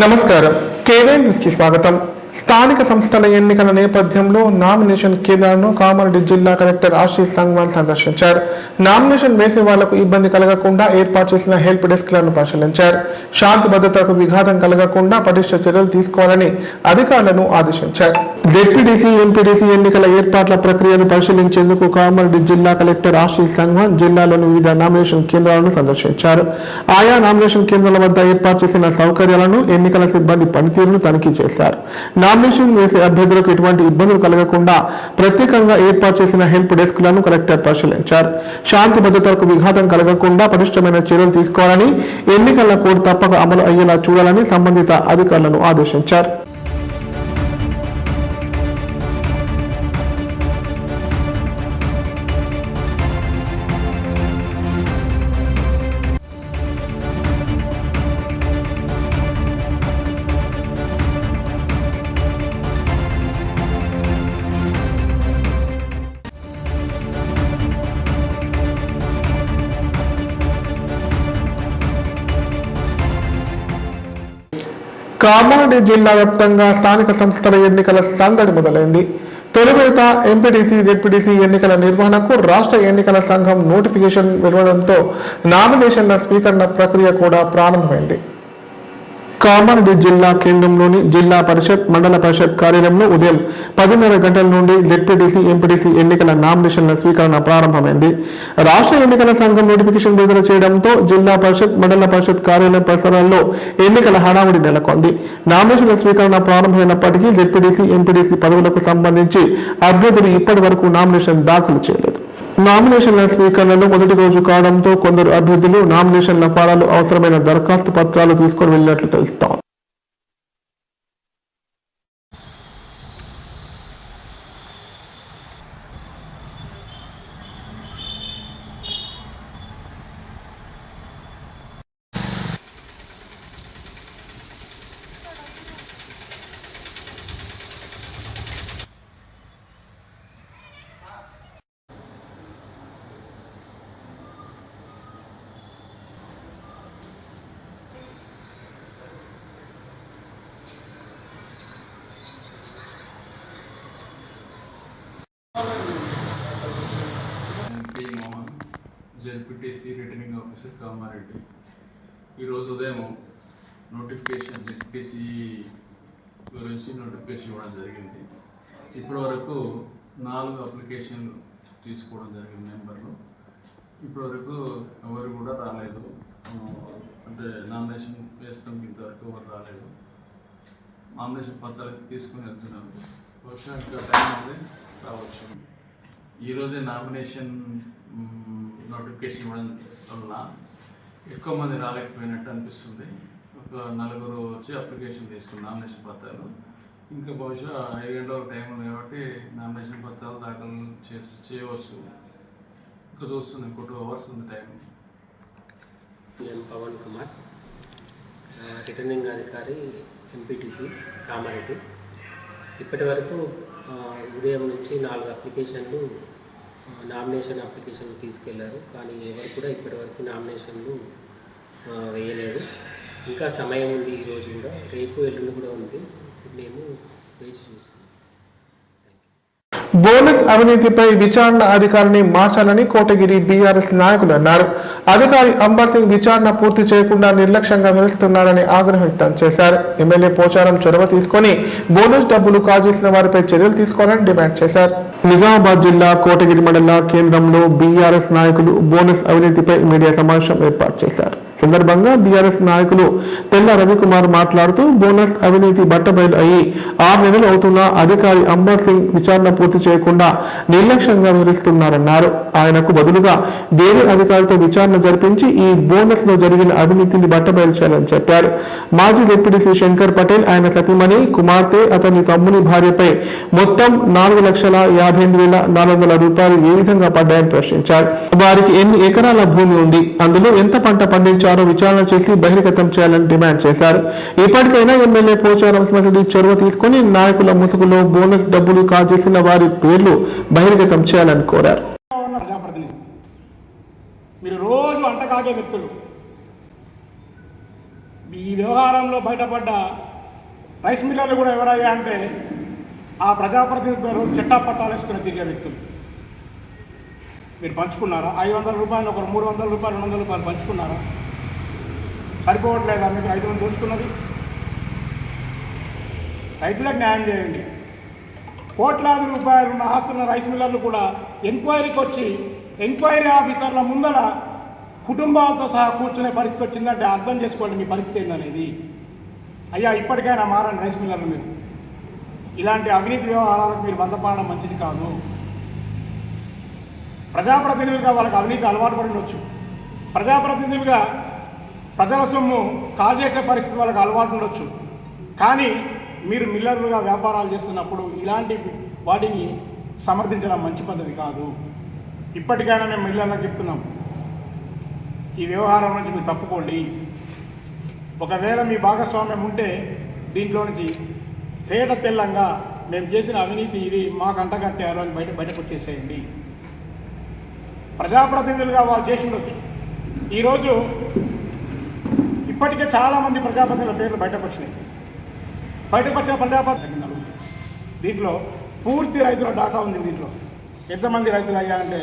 నమస్కారం. కేవైన్ న్యూస్ కి స్వాగతం. స్థానిక సంస్థల ఎన్నికల నేపథ్యంలో నామినేషన్ కేంద్రాలను కామారెడ్డి జిల్లా కలెక్టర్ ఆశీష్ సంగ్వాల్ సందర్శించారు. నామినేషన్ వేసే వాళ్లకు ఇబ్బంది కలగకుండా ఏర్పాటు చేసిన హెల్ప్ డెస్క్లను పరిశీలించారు. శాంతి భద్రతకు విఘాతం కలగకుండా పటిష్ట చర్యలు తీసుకోవాలని అధికారులను ఆదేశించారు. జెడ్పీటీసీ, ఎంపీటీసీ ఎన్నికల ఏర్పాట్ల ప్రక్రియను పరిశీలించేందుకు కామారెడ్డి జిల్లా కలెక్టర్ ఆశీష్ సంగ్వాల్ జిల్లాలోని వివిధ నామినేషన్ కేంద్రాలను సందర్శించారు. ఆయా నామినేషన్ కేంద్రాల వద్ద ఏర్పాటు చేసిన సౌకర్యాలను, ఎన్నికల సిబ్బంది పనితీరును తనిఖీ చేశారు. నామినేషన్ వేసే అభ్యర్థులకు ఎటువంటి ఇబ్బందులు కలగకుండా ప్రత్యేకంగా ఏర్పాటు చేసిన హెల్ప్ డెస్క్లను కలెక్టర్ పరిశీలించారు. శాంతి భద్రతలకు విఘాతం కలగకుండా పటిష్టమైన చర్యలు తీసుకోవాలని, ఎన్నికల కోడ్ తప్పక అమలు అయ్యేలా చూడాలని సంబంధిత అధికారులను ఆదేశించారు. కామారెడ్డి జిల్లా వ్యాప్తంగా స్థానిక సంస్థల ఎన్నికల సందడి మొదలైంది. తొలి విడత ఎంపీటీసీ, జెడ్పీటీసీ ఎన్నికల నిర్వహణకు రాష్ట్ర ఎన్నికల సంఘం నోటిఫికేషన్ వెలువడంతో నామినేషన్ల స్వీకరణ ప్రక్రియ కూడా ప్రారంభమైంది. కామారెడ్డి జిల్లా కేంద్రంలోని జిల్లా పరిషత్, మండల పరిషత్ కార్యాలయంలో ఉదయం 10:30 గంటల నుండి జెడ్పీటీసీ, ఎంపీటీసీ ఎన్నికల నామినేషన్ల స్వీకరణ ప్రారంభమైంది. రాష్ట్ర ఎన్నికల సంఘం నోటిఫికేషన్ విడుదల చేయడంతో జిల్లా పరిషత్, మండల పరిషత్ కార్యాలయం పరిసరాల్లో ఎన్నికల హడావుడి నెలకొంది. నామినేషన్ల స్వీకరణ ప్రారంభమైనప్పటికీ జెడ్పీటీసీ, ఎంపీటీసీ పదవులకు సంబంధించి అభ్యర్థులు ఇప్పటి వరకు నామినేషన్ దాఖలు చేయలేదు. నామినేషన్ల స్వీకరణలో మొదటి రోజు కావడంతో కొందరు అభ్యర్థులు నామినేషన్ల ఫారాలు, అవసరమైన దరఖాస్తు పత్రాలు తీసుకొని వెళ్ళినట్లు తెలుస్తాం. P Mohan, ZPTC returning officer Kamareddy. ఈరోజు ఉదయం నోటిఫికేషన్ జెడ్పీటీసీ గురించి నోటిఫికేషన్ ఇవ్వడం జరిగింది. ఇప్పటి వరకు 4 అప్లికేషన్లు తీసుకోవడం జరిగింది మెంబర్లు. ఇప్పటి వరకు ఎవరు కూడా రాలేదు, అంటే నామినేషన్ వేస్తాం ఇంతవరకు ఎవరు రాలేదు. నామినేషన్ పత్రాలు తీసుకుని వెళ్తున్నాము. బహుశా ఇంకా టైం ఉంది, రావచ్చు. ఈరోజే నామినేషన్ నోటిఫికేషన్ ఇవ్వడం వల్ల ఎక్కువ మంది రాలేకపోయినట్టు అనిపిస్తుంది. ఒక 4 వచ్చి అప్లికేషన్ తీసుకుని నామినేషన్ పత్రాలు. ఇంకా బహుశా 5 గంటల టైం ఉంది కాబట్టి నామినేషన్ పత్రాలు దాఖలు చేయవచ్చు. ఇంకా చూస్తుంది, ఇంకో 2 అవర్స్ ఉంది టైం. ఎం పవన్ కుమార్, రిటర్నింగ్ అధికారి, ఎంపీటీసీ కామారెడ్డి. ఇప్పటి వరకు ఉదయం నుంచి 4 అప్లికేషన్లు, నామినేషన్ అప్లికేషన్లు తీసుకెళ్లారు. కానీ ఎవరు కూడా ఇప్పటి వరకు నామినేషన్లు వేయలేదు. ఇంకా సమయం ఉంది. ఈరోజు కూడా, రేపు ఎల్లుండి కూడా ఉంది. మేము వేచి చూస్తాం. బోనస్ అవినీతిపై విచారణ అధికారిని మార్చాలని కోటగిరి బీఆర్ఎస్ నాయకులు అన్నారు. అధికారి అంబర్ సింగ్ విచారణ పూర్తి చేయకుండా నిర్లక్ష్యంగా వ్యవహరిస్తున్నారని ఆగ్రహం వ్యక్తం చేశారు. ఎమ్మెల్యే పోచారం చొరవ తీసుకొని బోనస్ డబ్బులు కాజేసిన వారిపై చర్యలు తీసుకోవాలని డిమాండ్ చేశారు. నిజామాబాద్ జిల్లా కోటగిరి మండల కేంద్రంలో బీఆర్ఎస్ నాయకులు బోనస్ అవినీతిపై మీడియా సమావేశం ఏర్పాటు చేశారు. సందర్భంగా బీఆర్ఎస్ నాయకులు తెల్ల రవికుమార్ మాట్లాడుతూ, బోనస్ అవినీతి బట్టబయలు అయ్యి 6 నెలలు అవుతున్నా అధికారి అంబర్ సింగ్ విచారణ పూర్తి చేయకుండా నిర్లక్ష్యంగా వ్యవహరిస్తున్నారన్నారు. ఆయనకు బదులుగా వేరే అధికారితో విచారణ జరిపించి ఈ బోనస్ లో జరిగిన అవినీతిని బట్టబయలు చేయాలని చెప్పారు. మాజీ డిప్యూటీ శంకర్ పటేల్, ఆయన సతీమణి, కుమార్తె, అతని తమ్ముని భార్యపై మొత్తం 4,58,400 రూపాయలు ఏ విధంగా పడ్డాయని ప్రశ్నించారు. వారికి ఎన్ని ఎకరాల భూమి ఉంది, అందులో ఎంత పంట పండించారు విచారణ చేసి బహిర్గతం చేయాలని డిమాండ్ చేశారు. ఇప్పటికైనా ఎమ్మెల్యే పోచారం శ్రీనివాసరెడ్డి చొరవ తీసుకుని నాయకుల ముసుగులో బోనస్ డబ్బులు కాజేసిన వారి పేర్లు బహిర్గతం చేయాలని కోరారు. మీరు రోజు అంటకాగే వ్యక్తులు, మీ ఈ వ్యవహారంలో బయటపడ్డ రైస్ మిల్లర్లు కూడా ఎవరయ్యా అంటే ఆ ప్రజాప్రతినిధులు చట్టాపట్టాలు వేసుకుని తిరిగే వ్యక్తులు. మీరు పంచుకున్నారా? 500 రూపాయలు ఒకరు 300 రూపాయలు 200 రూపాయలు పంచుకున్నారా? సరిపోవట్లేదా మీకు రైతులను దోచుకున్నది? రైతులకు న్యాయం చేయండి. కోట్లాది రూపాయలు ఉన్న ఆస్తున్న రైస్ మిల్లర్లు కూడా ఎంక్వైరీకి వచ్చి ఎంక్వైరీ ఆఫీసర్ల ముందర కుటుంబాలతో సహా కూర్చునే పరిస్థితి వచ్చిందంటే అర్థం చేసుకోండి మీ పరిస్థితి ఏందనేది. అయ్యా, ఇప్పటికైనా మారండి రైస్ మిల్లర్లు. మీరు ఇలాంటి అవినీతి వ్యవహారాలకు మీరు బంధపడడం మంచిది కాదు. ప్రజాప్రతినిధులుగా వాళ్ళకి అవినీతి అలవాటు పడి ఉండొచ్చు. ప్రజాప్రతినిధులుగా ప్రజల సొమ్ము కాజేసే పరిస్థితి వాళ్ళకి అలవాటు ఉండొచ్చు. కానీ మీరు మిల్లర్లుగా వ్యాపారాలు చేస్తున్నప్పుడు ఇలాంటి వాటిని సమర్థించడం మంచి పద్ధతి కాదు. ఇప్పటికైనా మేము మిల్లర్లకు చెప్తున్నాం, ఈ వ్యవహారం నుంచి మీరు తప్పుకోండి. ఒకవేళ మీ భాగస్వామ్యం ఉంటే దీంట్లో నుంచి తేట తెల్లంగా మేము చేసిన అవినీతి ఇది మాకు అంటగట్టారు అని బయటకు వచ్చేసేయండి. ప్రజాప్రతినిధులుగా వాళ్ళు చేసి ఉండొచ్చు. ఈరోజు ఇప్పటికే చాలామంది ప్రజాప్రతినిధుల పేర్లు బయటకు వచ్చినాయి. బయటకు వచ్చిన ప్రజాప్రతినిధులు అడుగుతుంది. దీంట్లో పూర్తి రైతుల డాటా ఉంది. దీంట్లో ఎంతమంది రైతులు అయ్యా అంటే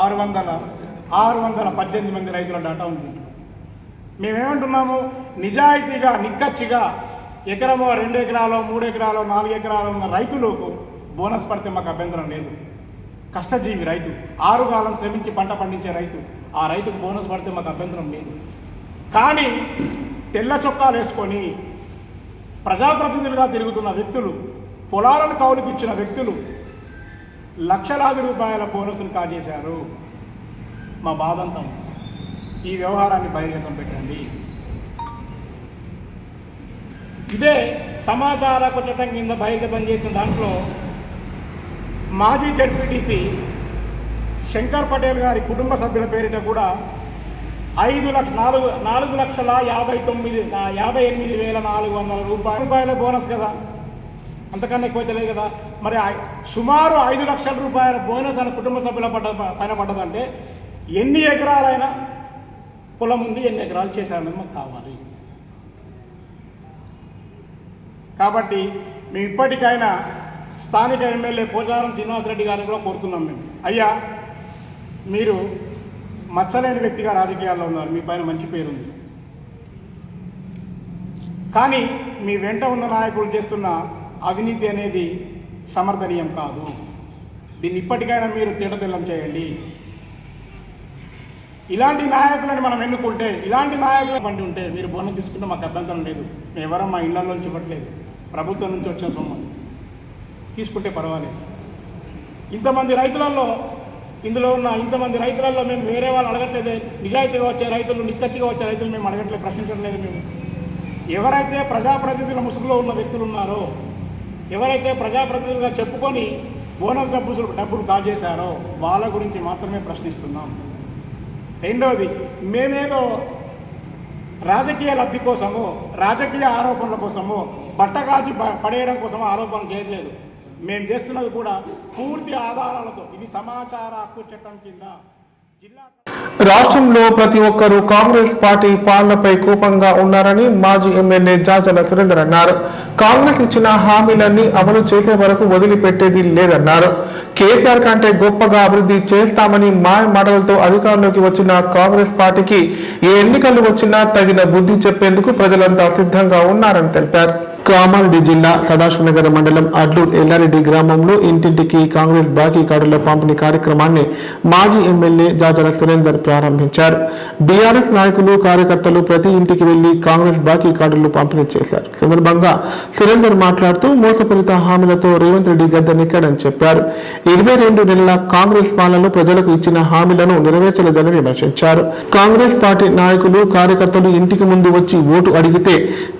618 మంది రైతుల డాటా ఉంది. మేమేమంటున్నాము, నిజాయితీగా నిక్కచ్చిగా ఎకరమో 2 ఎకరాలో 3 ఎకరాలో 4 ఎకరాలు ఉన్న రైతులకు బోనస్ పడితే మాకు అభ్యంతరం లేదు. కష్టజీవి రైతు, 6 కాలం శ్రమించి పంట పండించే రైతు, ఆ రైతుకు బోనస్ పడితే మాకు అభ్యంతరం లేదు. కానీ తెల్ల చొక్కాలు వేసుకొని ప్రజాప్రతినిధులుగా తిరుగుతున్న వ్యక్తులు, పొలాలను కౌలుకి ఇచ్చిన వ్యక్తులు లక్షలాది రూపాయల బోనస్ను కాజేశారు. మా బాధంతా ఈ వ్యవహారాన్ని బహిర్గతం పెట్టండి. ఇదే సమాచార హక్కు చట్టం కింద బహిర్గతం చేసిన దాంట్లో మాజీ జడ్పీటీసీ శంకర్ పటేల్ గారి కుటుంబ సభ్యుల పేరిట కూడా 4,58,400 రూపాయల బోనస్ కదా, అంతకన్నా ఎక్కువ తెలియదు కదా. మరి సుమారు 5 లక్షల రూపాయల బోనస్ అని కుటుంబ సభ్యుల పైన పడ్డదంటే ఎన్ని ఎకరాలైనా పొలం ఉంది, ఎన్ని ఎకరాలు చేశారని మాకు కావాలి. కాబట్టి మేము ఇప్పటికైనా స్థానిక ఎమ్మెల్యే పోచారం శ్రీనివాసరెడ్డి గారిని కూడా కోరుతున్నాం. మేము, అయ్యా, మీరు మచ్చలేని వ్యక్తిగా రాజకీయాల్లో ఉన్నారు, మీ పైన మంచి పేరుంది. కానీ మీ వెంట ఉన్న నాయకులు చేస్తున్న అవినీతి అనేది సమర్థనీయం కాదు. దీన్ని ఇప్పటికైనా మీరు తేటతెల్లం చేయండి. ఇలాంటి నాయకులను మనం ఎన్నుకుంటే, ఇలాంటి నాయకులు పండి ఉంటే మీరు బోనం తీసుకుంటే మాకు అభ్యంతరం లేదు. మేము ఎవరో మా ఇళ్లలోంచి ఇవ్వట్లేదు, ప్రభుత్వం నుంచి వచ్చిన సొమ్ము తీసుకుంటే పర్వాలేదు. ఇంతమంది రైతులలో, ఇందులో ఉన్న ఇంతమంది రైతులలో మేము వేరే వాళ్ళు అడగట్లేదు. నిజాయితీగా వచ్చే రైతులు, నిక్కచ్చిగా వచ్చే రైతులు మేము అడగట్లేదు, ప్రశ్నించట్లేదు. మేము ఎవరైతే ప్రజాప్రతినిధుల ముసుగులో ఉన్న వ్యక్తులు ఉన్నారో, ఎవరైతే ప్రజాప్రతినిధులుగా చెప్పుకొని బోనస్ డబ్బులు కాజేశారో వాళ్ళ గురించి మాత్రమే ప్రశ్నిస్తున్నాం. రెండవది, మేమేదో రాజకీయ లబ్ధి కోసమో రాజకీయ ఆరోపణల కోసమో బట్టగాజు పడేయడం కోసమో ఆరోపణ చేయట్లేదు. మేము చేస్తున్నది కూడా పూర్తి ఆధారాలతో. ఇది సమాచార హక్కు చట్టం కింద జిల్లా. రాష్ట్రంలో ప్రతి ఒక్కరూ కాంగ్రెస్ పార్టీ పాలనపై కోపంగా ఉన్నారని మాజీ ఎమ్మెల్యే జాజల సురేందర్ అన్నారు. కాంగ్రెస్ ఇచ్చిన హామీలన్నీ అమలు చేసే వరకు వదిలిపెట్టేది లేదన్నారు. కేసీఆర్ కంటే గొప్పగా అభివృద్ధి చేస్తామని మాయ మాటలతో అధికారంలోకి వచ్చిన కాంగ్రెస్ పార్టీకి ఏ ఎన్నికలు వచ్చినా తగిన బుద్ధి చెప్పేందుకు ప్రజలంతా సిద్ధంగా ఉన్నారని తెలిపారు. కామారెడ్డి జిల్లా సదాశివనగర్ మండలం అడ్లూరు ఎల్లారెడ్డి గ్రామంలో ఇంటింటికి కాంగ్రెస్ బాకీ కార్డుల పంపిణీ కార్యక్రమాన్ని మాజీ ఎమ్మెల్యే జాజల సురేందర్ ప్రారంభించారు. బీఆర్ఎస్ నాయకులు, కార్యకర్తలు ప్రతి ఇంటికి వెళ్లి కాంగ్రెస్ బాకీ కార్డులు పంపిణీ చేశారు. సందర్భంగా సురేందర్ మాట్లాడుతూ మోసపూరిత హామీలతో రేవంత్ రెడ్డి గద్దెనెక్కాడని చెప్పారు. 22 నెలల కాంగ్రెస్ పాలనలో ప్రజలకు ఇచ్చిన హామీలను నెరవేర్చలేదని విమర్శించారు. కాంగ్రెస్ పార్టీ నాయకులు, కార్యకర్తలు ఇంటికి ముందు వచ్చి ఓటు అడిగితే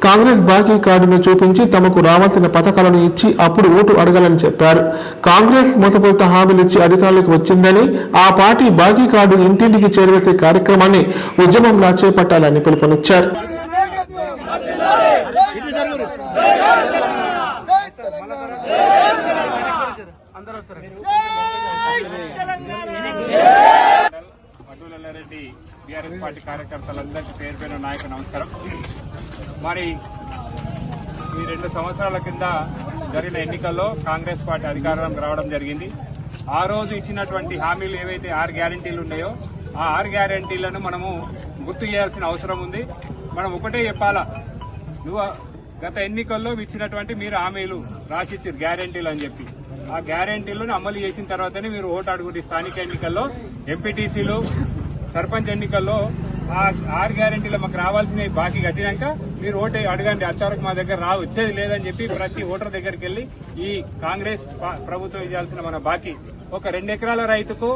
కాంగ్రెస్ బాకీ కార్డును చూపించి తమకు రావాల్సిన పథకాలను ఇచ్చి అప్పుడు ఓటు అడగాలని చెప్పారు. కాంగ్రెస్ మోసపూరిత హామీలు ఇచ్చి అధికారులకు వచ్చిందని, ఆ పార్టీ బాకీ కార్డు ఇంటింటికి చేరవేసే కార్యక్రమాన్ని ఉద్యమంలా చేపట్టాలని పిలుపునిచ్చారు. రెడ్డి బీఆర్ఎస్ పార్టీ కార్యకర్తలందరికీ పేరు పేరు నాయకు నమస్కారం. మరి ఈ 2 సంవత్సరాల కింద జరిగిన ఎన్నికల్లో కాంగ్రెస్ పార్టీ అధికారంలోకి రావడం జరిగింది. ఆ రోజు ఇచ్చినటువంటి హామీలు ఏవైతే 6 గ్యారంటీలు ఉన్నాయో ఆ 6 గ్యారంటీలను మనము గుర్తు చేయాల్సిన అవసరం ఉంది. మనం ఒకటే చెప్పాలా, నువ్వు గత ఎన్నికల్లో ఇచ్చినటువంటి మీరు హామీలు రాసిచ్చారు గ్యారంటీలు అని చెప్పి, ఆ గ్యారంటీలను అమలు చేసిన తర్వాతనే మీరు ఓటు అడుగుతుంది. స్థానిక ఎన్నికల్లో ఎంపీటీసీలు సర్పంచ్ ఎన్నికల్లో ఆ 6 గ్యారంటీలు మాకు రావాల్సినవి బాకీ కట్టినాక మీరు ఓటు అడగండి, అంతవరకు మా దగ్గర వచ్చేది లేదని చెప్పి ప్రతి ఓటర్ దగ్గరికి వెళ్లి ఈ కాంగ్రెస్ ప్రభుత్వం ఇవ్వాల్సిన మన బాకీ ఒక 2 ఎకరాల రైతుకు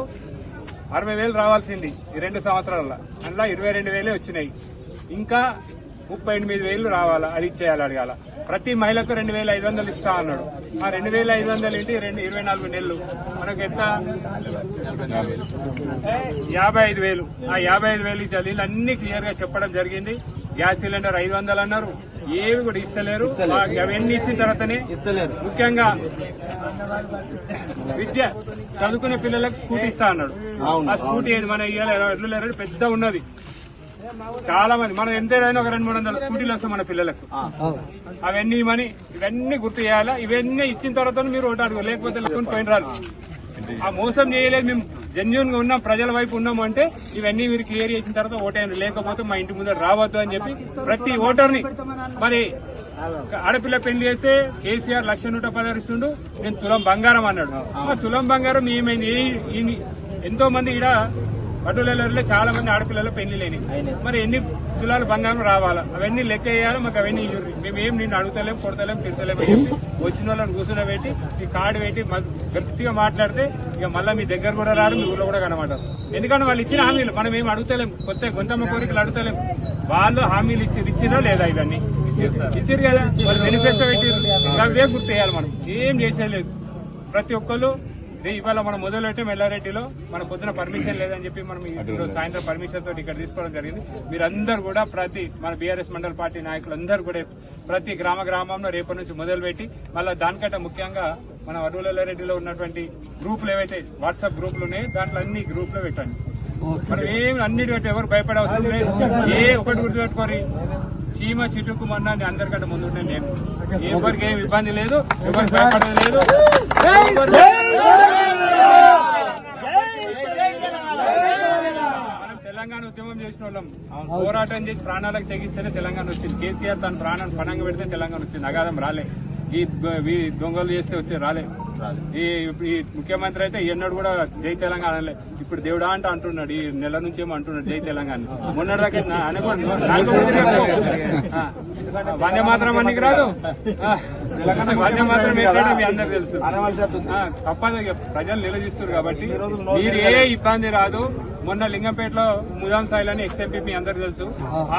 60,000 రావాల్సింది ఈ 2 సంవత్సరాల, అందులో 22,000 వచ్చినాయి. ఇంకా 38,000 రావాలా, అది ఇచ్చేయాలి, అడగాల. ప్రతి మహిళకు 2,500 ఇస్తా అన్నాడు. ఆ 2,500 ఏంటి 24 నెలలు మనకు ఎంత 55,000. ఆ 55,000 ఇచ్చాలి. వీళ్ళన్నీ క్లియర్ గా చెప్పడం జరిగింది. గ్యాస్ సిలిండర్ 500 అన్నారు, ఏవి కూడా ఇస్తలేరు. అవన్నీ ఇచ్చిన తర్వాతనే ముఖ్యంగా విద్య చదువుకునే పిల్లలకు స్కూటీ ఇస్తా అన్నాడు. ఆ స్కూటీ ఏది మన ఎడ్లు లేరు పెద్ద ఉన్నది, చాలా మంది మనం ఎంతైనా ఒక 200-300 స్కూటీలు వస్తాం మన పిల్లలకు. అవన్నీ ఇవన్నీ గుర్తు చేయాలా. ఇవన్నీ ఇచ్చిన తర్వాత మీరు ఓటు అడుగు, లేకపోతే లెక్కని పోయిన రాదు. ఆ మోసం చేయలేదు, మేము జెన్యున్ గా ఉన్నాం, ప్రజల వైపు ఉన్నాము అంటే ఇవన్నీ మీరు క్లియర్ చేసిన తర్వాత ఓటేయండి, లేకపోతే మా ఇంటి ముందర రావద్దు అని చెప్పి ప్రతి ఓటర్ని. మరి ఆడపిల్ల పెళ్లి చేస్తే కేసీఆర్ 1,116 ఇస్తుండు, నేను తులం బంగారం అన్నాడు. ఆ తులం బంగారం ఏమైంది? ఎంతో మంది ఈడ పట్టులలో చాలా మంది ఆడపిల్లలు పెళ్లి లేని, మరి ఎన్ని తులాలు బంగారం రావాలా? అవన్నీ లెక్క వేయాలి. మాకు అవన్నీ మేమేం నిన్ను అడుగుతలేము, కొడతలేము, తిడతలేము అని చెప్పి వచ్చిన వాళ్ళని కూర్చుని పెట్టి ఈ కార్డు పెట్టి గట్టిగా మాట్లాడితే ఇక మళ్ళీ మీ దగ్గర కూడా రారు, మీ ఊళ్ళో కూడా కనమాటారు. ఎందుకంటే వాళ్ళు ఇచ్చిన హామీలు మనం ఏం అడుగుతలేము, కొత్త గొంతమ్మ కోరికలు అడుగుతలేము. వాళ్ళు హామీలు ఇచ్చినా లేదా? ఇవన్నీ ఇచ్చారు కదా, వాళ్ళు మేనిఫెస్టో పెట్టారు, అవే గుర్తు చేయాలి. మనం ఏం చేసేయలేదు. ప్రతి ఒక్కళ్ళు ఇవాళ మనం మొదలుపెట్టే మెల్లారెడ్డిలో మన పొద్దున పర్మిషన్ లేదని చెప్పి మనం ఈరోజు సాయంత్రం పర్మిషన్ తోటి ఇక్కడ తీసుకోవడం జరిగింది. మీరందరూ కూడా మన బీఆర్ఎస్ మండల పార్టీ నాయకులందరూ కూడా ప్రతి గ్రామంలో రేపటి నుంచి మొదలుపెట్టి మళ్ళీ దానికంటే ముఖ్యంగా మన వడ్డూలరెడ్డిలో ఉన్నటువంటి గ్రూపులు ఏవైతే వాట్సాప్ గ్రూపులు ఉన్నాయో దాంట్లో అన్ని గ్రూపులో పెట్టండి. మనం ఏమి అన్నిటి ఎవరు భయపడే అవసరం లేదు. ఒకటి గుర్తుపెట్టుకోరి, చీమ చిటుకు మన్నా అందరికంటే ముందు ఉంటే నేను, ఎవరికి ఏం ఇబ్బంది లేదు, ఎవరికి భయపడేది లేదు. మనం తెలంగాణ ఉద్యమం చేసిన వాళ్ళం, పోరాటం చేసి ప్రాణాలకు తెగిస్తేనే తెలంగాణ వచ్చింది. కేసీఆర్ తన ప్రాణాన్ని పణంగా పెడితే తెలంగాణ వచ్చింది. అగాధం రాలే, ఈ దొంగలు చేస్తే వచ్చే రాలే. ఈ ముఖ్యమంత్రి అయితే ఎన్నడూ కూడా జై తెలంగాణ అనలే. ఇప్పుడు దేవుడా అంటున్నాడు, ఈ నెల నుంచి ఏమో అంటున్నాడు జై తెలంగాణ. మొన్నటిదాకా వందే మాత్రం అన్నికి రాదు, వందే మాత్రం ఏంటంటే మీ అందరు తెలుసు. తప్పదు, ప్రజలు నిలదీస్తారు కాబట్టి మీరు ఏ ఇబ్బంది రాదు. మొన్న లింగంపేటలో ముదాం సాయిల్ అని ఎక్స్ఎంపీ మీ అందరు తెలుసు,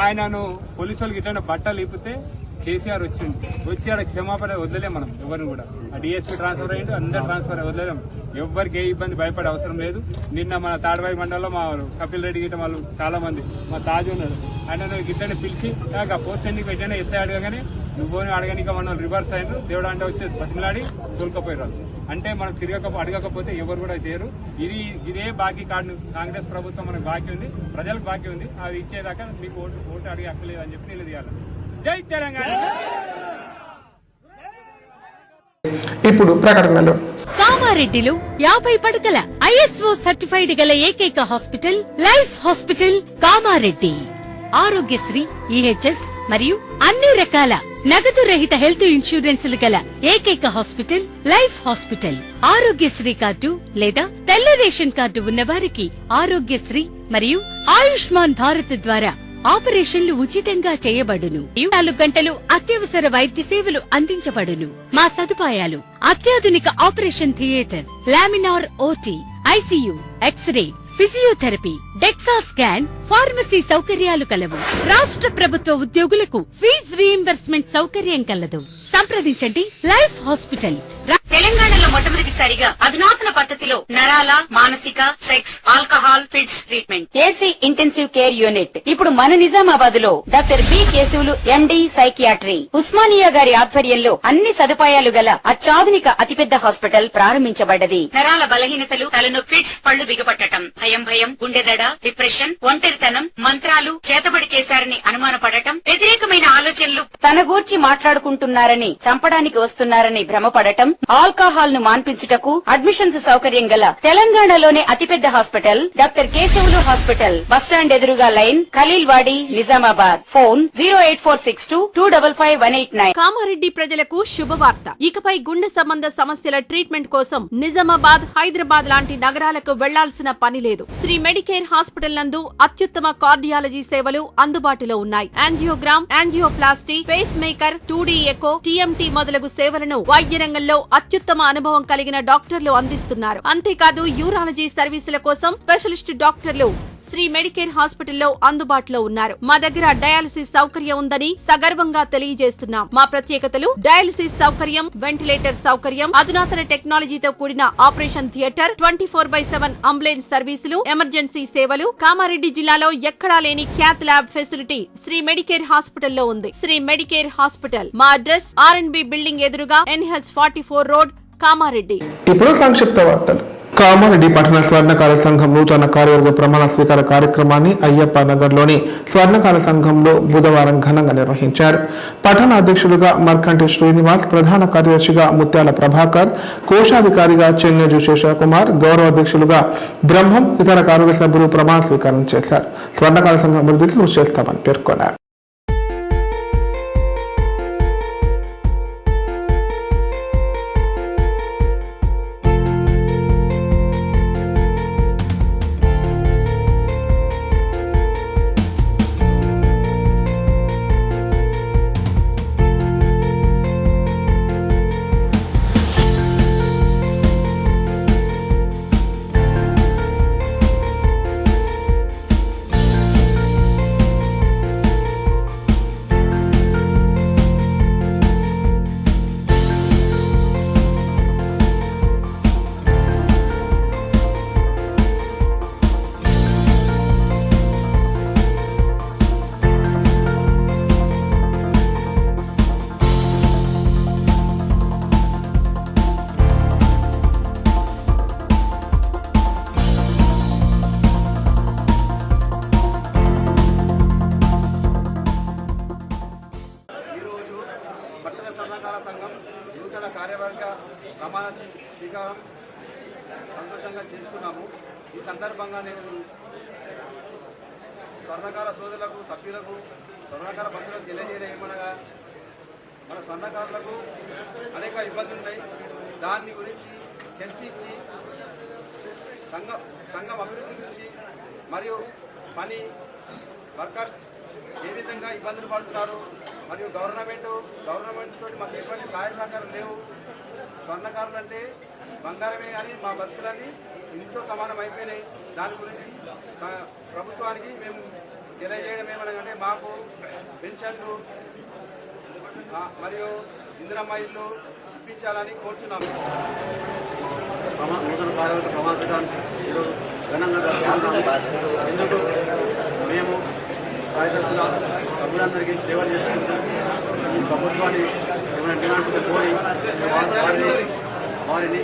ఆయనను పోలీసు వాళ్ళకి ఇట్లా బట్టలు ఇప్పితే కేసీఆర్ వచ్చి ఆడ క్షమాపణ వదిలేం మనం ఎవరిని కూడా. ఆ డిఎస్పీ ట్రాన్స్ఫర్ అయ్యిండు, అందరు ట్రాన్స్ఫర్ వదిలేం. ఎవరికి ఏ ఇబ్బంది భయపడే అవసరం లేదు. నిన్న మన తాడవాయి మండలంలో మా కపిల్ రెడ్డి గిట్ట వాళ్ళు చాలా మంది, మా తాజు ఉన్నారు, ఆయన గిట్టని పిలిచి ఆ పోస్ట్ ఎన్నిక పెట్టినా ఎస్ఐ అడగగానే నువ్వు అడగనిక మన రివర్స్ అయినారు. దేవుడు అంటే వచ్చి బతిమలాడి తోలుకపోయారు. అంటే మనం అడగకపోతే ఎవరు కూడా చేయరు. ఇదే బాకీ కార్డు కాంగ్రెస్ ప్రభుత్వం మనకు బాకీ ఉంది, ప్రజలకు బాకీ ఉంది. అది ఇచ్చేదాకా మీకు ఓటు అడిగి హక్కలేదు అని చెప్పి నిలదీయాలి. జై తెలంగాణ. ఇప్పుడు ప్రకటనలు. కామారెడ్డిలో 50 పడకల ISO సర్టిఫైడ్ గల ఏకైక hospital life hospital Kamareddy. Aarogyasri, EHS మరియు అన్ని రకాల నగదు రహిత హెల్త్ ఇన్సూరెన్సులు గల ఏకైక hospital life hospital. Aarogyasri card లేదా తెల్ల రేషన్ కార్డు ఉన్న వారికి ఆరోగ్యశ్రీ మరియు ఆయుష్మాన్ భారత్ ద్వారా ఆపరేషన్లు ఉచితంగా చేయబడును. 24 గంటలు అత్యవసర వైద్య సేవలు అందించబడును. మా సదుపాయాలు: అత్యాధునిక operation theatre, laminar OT, ICU, x-ray, physiotherapy, DEXA scan, pharmacy సౌకర్యాలు కలవు. రాష్ట్ర ప్రభుత్వ ఉద్యోగులకు ఫీజు రీయింబర్స్మెంట్ సౌకర్యం కలదు. సంప్రదించండి లైఫ్ హాస్పిటల్. తెలంగాణలో మొట్టమొదటిసారిగా అధునాతన పద్ధతిలో నరాల, మానసిక, sex, alcohol, fits treatment, AC intensive care unit ఇప్పుడు మన నిజామాబాద్ లో doctor B Keshavulu MD psychiatry Osmania గారి ఆధ్వర్యంలో అన్ని సదుపాయాలు గల అత్యాధునిక అతిపెద్ద హాస్పిటల్ ప్రారంభించబడ్డది. నరాల బలహీనతలు, తలనొప్పి, ఫిట్స్, పళ్లు బిగపట్టడం, భయం, గుండెదడ, డిప్రెషన్, ఒంటరితనం, మంత్రాలు చేతబడి చేశారని అనుమానపడటం, వ్యతిరేకమైన ఆలోచనలు, తన గూర్చి మాట్లాడుకుంటున్నారని, చంపడానికి వస్తున్నారని భ్రమపడటం, ఆల్కహాల్ ను మాన్పించుటకు అడ్మిషన్స్ సౌకర్యం గల తెలంగాణలోనే అతిపెద్ద hospital doctor Keshavulu hospital, bus stand ఎదురుగా లైన్, ఖలీల్వాడి, నిజామాబాద్. ఫోన్ 08462255189. కామారెడ్డి ప్రజలకు శుభవార్త. ఇకపై గుండె సంబంధ సమస్యల ట్రీట్మెంట్ కోసం నిజామాబాద్, హైదరాబాద్ లాంటి నగరాలకు వెళ్లాల్సిన పని లేదు. శ్రీ మెడికేర్ హాస్పిటల్ నందు అత్యుత్తమ కార్డియాలజీ సేవలు అందుబాటులో ఉన్నాయి. Angiogram, angioplasty, pacemaker, 2D echo, TMT మొదలగు సేవలను వైద్య రంగంలో అత్యుత్తమ అనుభవం కలిగిన డాక్టర్లు అందిస్తున్నారు. అంతేకాదు యూరాలజీ సర్వీసుల కోసం స్పెషలిస్ట్ డాక్టర్లు శ్రీ మెడికేర్ హాస్పిటల్లో అందుబాటులో ఉన్నారు. మా దగ్గర డయాలసిస్ సౌకర్యం ఉందని సగర్వంగా తెలియజేస్తున్నాం. మా ప్రత్యేకతలు: డయాలసిస్ సౌకర్యం, వెంటిలేటర్ సౌకర్యం, అధునాతన టెక్నాలజీతో కూడిన ఆపరేషన్ థియేటర్, 24/7 అంబులెన్స్ సర్వీసులు, ఎమర్జెన్సీ సేవలు. కామారెడ్డి జిల్లాలో ఎక్కడా లేని cath lab facility Sri Medicare హాస్పిటల్లో ఉంది. శ్రీ మెడికేర్ హాస్పిటల్ మా అడ్రస్ RNB బిల్డింగ్ ఎదురుగా NH44 రోడ్, కామారెడ్డి. ఇప్పుడు సంక్షిప్త వార్తలు. కామారెడ్డి పట్టణ స్వర్ణకార సంఘం నూతన కార్యవర్గ ప్రమాణ స్వీకార కార్యక్రమాన్ని అయ్యప్ప నగర్లోని స్వర్ణకార సంఘంలో బుధవారం ఘనంగా నిర్వహించారు. పట్టణ అధ్యక్షులుగా మర్కంటి శ్రీనివాస్, ప్రధాన కార్యదర్శిగా ముత్యాల ప్రభాకర్, కోశాధికారిగా చెన్నెజు శేషకుమార్, గౌరవ అధ్యక్షులుగా బ్రహ్మం, ఇతర కార్యవర్గ సభ్యులు ప్రమాణ స్వీకారం చేశారు. స్వర్ణకార సంఘం అభివృద్ధికి కృషి చేస్తామని పేర్కొన్నారు. ప్రమాణ స్వీకారం సంతోషంగా చేసుకున్నాము. ఈ సందర్భంగా నేను స్వర్ణకార సోదరులకు, సభ్యులకు, స్వర్ణకార బంధువులకు తెలియజేయడం ఏమనగా, మన స్వర్ణకారులకు అనేక ఇబ్బందులు ఉన్నాయి. దాని గురించి చర్చించి సంఘం అభివృద్ధి గురించి మరియు పని వర్కర్స్ ఏ విధంగా ఇబ్బందులు పడుతున్నారు, మరియు గవర్నమెంట్ తోటి మాకు ఎటువంటి సహాయ సహకారం లేవు. స్వర్ణకారులు అంటే బంగారమే కానీ మా బతుకులన్నీ ఇంతో సమానం అయిపోయినాయి. దాని గురించి ప్రభుత్వానికి మేము తెలియజేయడం ఏమనగానే మాకు పెన్షన్లు మరియు ఇందిరమ్మ ఇల్లు ఇప్పించాలని కోరుచున్నాము. నూతన కార్యవర్గ ప్రమాణం ఈరోజు ఘనంగా ఎందుకు మేము కార్యకర్తల సభ్యులందరికీ సేవలు చేసుకుంటాం. ఈ ప్రభుత్వాన్ని ఏమైనా డిమాండ్ కోరి వారిని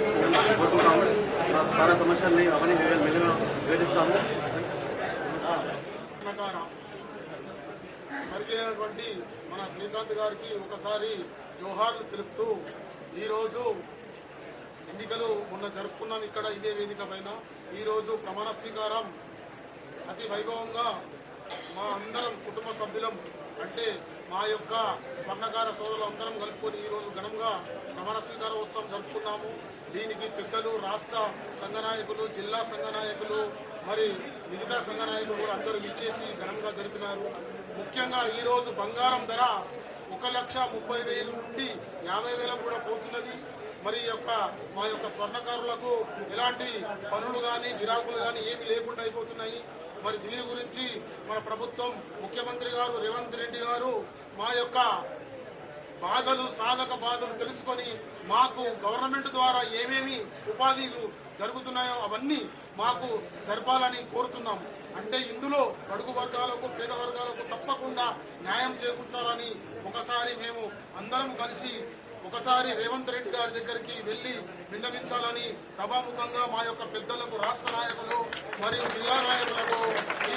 కోరుకుంటాము. చాలా సమస్యల్ని అవన్నీ మెల్లిగా వేధిస్తాము. స్వర్గీయులైనటువంటి మన శ్రీకాంత్ గారికి ఒకసారి జోహార్లు తెలుపుతూ, ఈరోజు ఎన్నికలు మొన్న జరుపుకున్నాం ఇక్కడ ఇదే వేదిక పైన. ఈరోజు ప్రమాణ స్వీకారం అతి వైభవంగా మా అందరం కుటుంబ సభ్యులం, అంటే మా యొక్క స్వర్ణకార సోదరులు అందరం కలుపుకొని ఈరోజు ఘనంగా ప్రమాణ స్వీకారోత్సవం జరుపుకున్నాము. దీనికి పెద్దలు, రాష్ట్ర సంఘ నాయకులు, జిల్లా సంఘ నాయకులు, మరి మిగతా సంఘ నాయకులు కూడా అందరూ ఇచ్చేసి ఘనంగా జరిపినారు. ముఖ్యంగా ఈరోజు బంగారం ధర 1,30,000 నుండి 50,000 కూడా పోతున్నది. మరి మా యొక్క స్వర్ణకారులకు ఎలాంటి పనులు కానీ గిరాకులు కానీ ఏమి లేకుండా అయిపోతున్నాయి. మరి దీని గురించి మన ప్రభుత్వం, ముఖ్యమంత్రి గారు రేవంత్ రెడ్డి గారు మా యొక్క బాధలు సాధక బాధలు తెలుసుకొని మాకు గవర్నమెంట్ ద్వారా ఏమేమి ఉపాధిలు జరుగుతున్నాయో అవన్నీ మాకు జరపాలని కోరుతున్నాము. అంటే ఇందులో బడుగు వర్గాలకు పేద వర్గాలకు తప్పకుండా న్యాయం చేకూర్చాలని ఒకసారి మేము అందరం కలిసి ఒకసారి రేవంత్ రెడ్డి గారి దగ్గరికి వెళ్ళి విన్నవించాలని సభాముఖంగా మా యొక్క పెద్దలకు, రాష్ట్ర నాయకులు మరియు జిల్లా నాయకులకు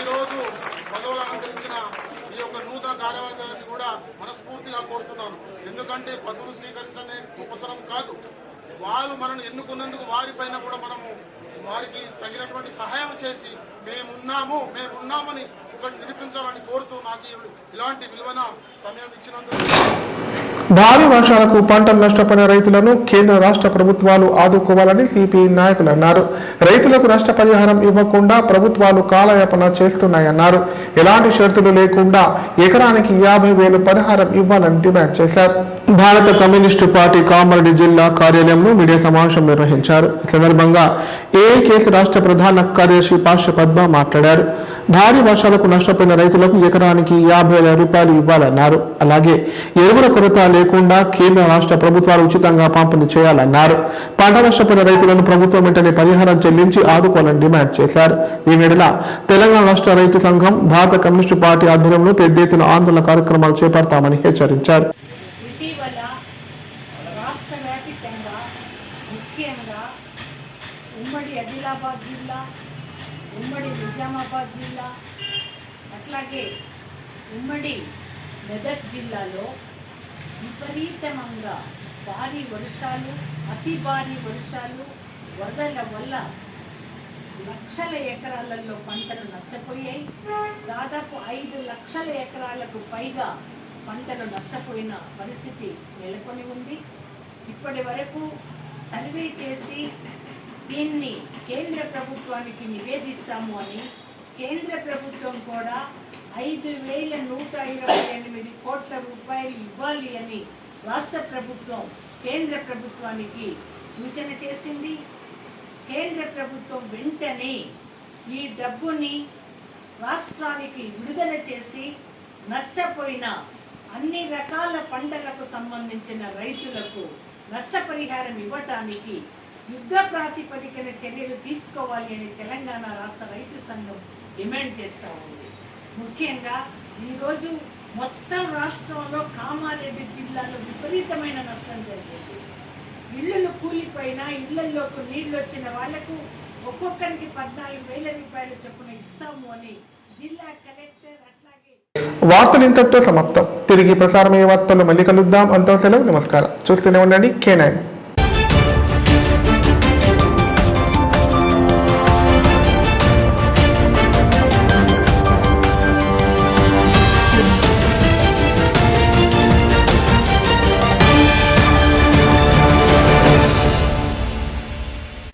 ఈరోజు పదవులు అలంకరించిన ఈ యొక్క నూతన కార్యవర్గాన్ని కూడా మనస్ఫూర్తిగా కోరుతున్నాను. ఎందుకంటే పదవులు స్వీకరించనే గొప్పతనం కాదు, వారు మనల్ని ఎన్నుకున్నందుకు వారిపైన కూడా మనము వారికి తగినటువంటి సహాయం చేసి మేమున్నామని ఒకటి నిరూపించాలని కోరుతూ నాకు ఇలాంటి విలువైన సమయం ఇచ్చినందుకు. భారీ వర్షాలకు పంటలు నష్టపోయిన రైతులను కేంద్ర రాష్ట్ర ప్రభుత్వాలు ఆదుకోవాలని సిపిఐ నాయకులు అన్నారు. రైతులకు నష్టపరిహారం ఇవ్వకుండా ప్రభుత్వాలు కాలయాపన చేస్తున్నాయన్నారు. ఎలాంటి షరతులు లేకుండా ఎకరానికి 50,000 పరిహారం ఇవ్వాలని డిమాండ్ చేశారు. భారత కమ్యూనిస్టు పార్టీ కామారెడ్డి జిల్లా కార్యాలయంలో మీడియా సమావేశం నిర్వహించారు. ఈ సందర్భంగా ఏఐకేసీ రాష్ట్ర ప్రధాన కార్యదర్శి పాష పద్మ మాట్లాడారు. భారీ వర్షాలకు నష్టపోయిన రైతులకు ఎకరానికి 50,000 రూపాయలు ఇవ్వాలన్నారు. అలాగే ఎరువుల కొరత లేకుండా కేంద్ర రాష్ట్ర ప్రభుత్వాలు ఉచితంగా పంపిణీ చేయాలన్నారు. పంట నష్టపోయిన రైతులను ప్రభుత్వం వెంటనే పరిహారం చెల్లించి ఆదుకోవాలని డిమాండ్ చేశారు. ఈ వేళ తెలంగాణ రాష్ట్ర రైతు సంఘం, భారత కమ్యూనిస్టు పార్టీ ఆధ్వర్యంలో పెద్ద ఎత్తున ఆందోళన కార్యక్రమాలు చేపడతామని హెచ్చరించారు. ఇటీవల రాష్ట్ర వ్యాప్తంగా ముఖ్యంగా ఉమ్మడి ఆదిలాబాద్ జిల్లా, ఉమ్మడి నిజామాబాద్ జిల్లా, అట్లాగే ఉమ్మడి మెదక్ జిల్లాలో విపరీతంగా భారీ వర్షాలు, అతి భారీ వర్షాలు, వరదల వల్ల లక్షల ఎకరాలలో పంటలు నష్టపోయాయి. దాదాపు 5 లక్షల ఎకరాలకు పైగా పంటలు నష్టపోయిన పరిస్థితి నెలకొని ఉంది. ఇప్పటి వరకు సర్వే చేసి దీన్ని కేంద్ర ప్రభుత్వానికి నివేదిస్తాము అని కేంద్ర ప్రభుత్వం కూడా 5,128 కోట్ల రూపాయలు ఇవ్వాలి అని రాష్ట్ర ప్రభుత్వం కేంద్ర ప్రభుత్వానికి సూచన చేసింది. కేంద్ర ప్రభుత్వం వెంటనే ఈ డబ్బుని రాష్ట్రానికి విడుదల చేసి నష్టపోయిన అన్ని రకాల పంటలకు సంబంధించిన రైతులకు నష్టపరిహారం ఇవ్వటానికి యుద్ధ ప్రాతిపదికన చర్యలు తీసుకోవాలి అని తెలంగాణ రాష్ట్ర రైతు సంఘం డిమాండ్ చేస్తూ ఉంది. ముఖ్యంగా ఈరోజు మొత్తం రాష్ట్రంలో కామారెడ్డి జిల్లాలో విపరీతమైన నష్టం జరిగింది. ఇళ్లు కూలిపోయినా ఇళ్లలోకి నీళ్లు వచ్చిన వాళ్లకు ఒక్కొక్కరికి 14,000 రూపాయలు చొప్పున ఇస్తాము అని జిల్లా కలెక్టర్ అట్లాగే. వార్తలు ఇంతటితో సమాప్తం. తిరిగి ప్రసారమయ్యే వార్తల్లో మళ్ళీ కలుద్దాం. అంతా సెలవు. నమస్కారం. చూస్తూనే ఉండండి K9.